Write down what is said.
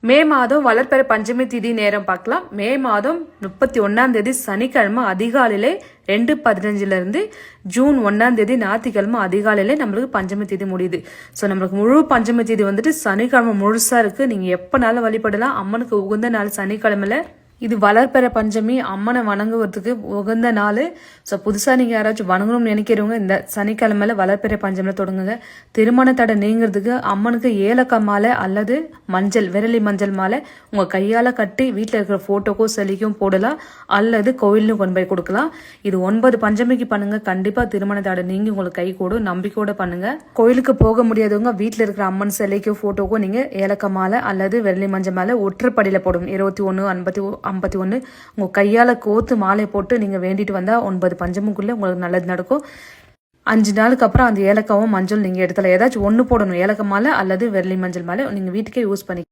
மே மாதம் வளர்ப்பெற பஞ்சமி திதி நேரம் பார்க்கலாம். மே மாதம் 31 சனிக்கிழமை அதிகாலையிலே 2:15 ஜூன் 1 ஞாயிற்றுக்கிழமை அதிகாலையில நம்மளுக்கு பஞ்சமி திதி முடியுது. ஸோ நம்மளுக்கு முழு பஞ்சமி திதி வந்துட்டு சனிக்கிழமை முழுசா இருக்கு. நீங்க எப்பனாலும் வழிபடலாம். அம்மனுக்கு உகந்த நாள் சனிக்கிழமையில. இது வளர்ப்பெற பஞ்சமி, அம்மனை வணங்குவதுக்கு உகந்த நாள். ஸோ புதுசாக நீங்கள் யாராச்சும் வணங்கணும்னு நினைக்கிறவங்க இந்த சனிக்கிழமையில வளர்ப்பெற பஞ்சமியில் தொடங்குங்க. திருமண தடை நீங்கிறதுக்கு அம்மனுக்கு ஏலக்காய் மாலை அல்லது மஞ்சள், விரலி மஞ்சள் மாலை உங்கள் கையால் கட்டி வீட்டில் இருக்கிற ஃபோட்டோக்கோ செலிக்கும் போடலாம், அல்லது கோயிலும் கொண்டு போய் கொடுக்கலாம். இது 9 பஞ்சமிக்கு பண்ணுங்க. கண்டிப்பாக திருமண தடை நீங்கி உங்களுக்கு கை கூடும். நம்பிக்கையோட பண்ணுங்க. கோயிலுக்கு போக முடியாதவங்க வீட்டில் இருக்கிற அம்மன் சிலைக்கோ ஃபோட்டோக்கோ நீங்கள் ஏலக்காய் மாலை அல்லது விரலி மஞ்சள் மாலை ஒற்றைப்படியில் போடும். 21, 51 உங்கள் கையால் கோத்து மாலை போட்டு நீங்கள் வேண்டிட்டு வந்தால் 9 பஞ்சமுக்குள்ளே உங்களுக்கு நல்லது நடக்கும். 5 நாளுக்கு அப்புறம் அந்த ஏலக்காவும் மஞ்சள் நீங்கள் எடுத்துல ஏதாச்சும் ஒன்று போடணும். ஏலக்காய் மாலை அல்லது விரலி மஞ்சள் மாலை நீங்கள் வீட்டுக்கே யூஸ் பண்ணி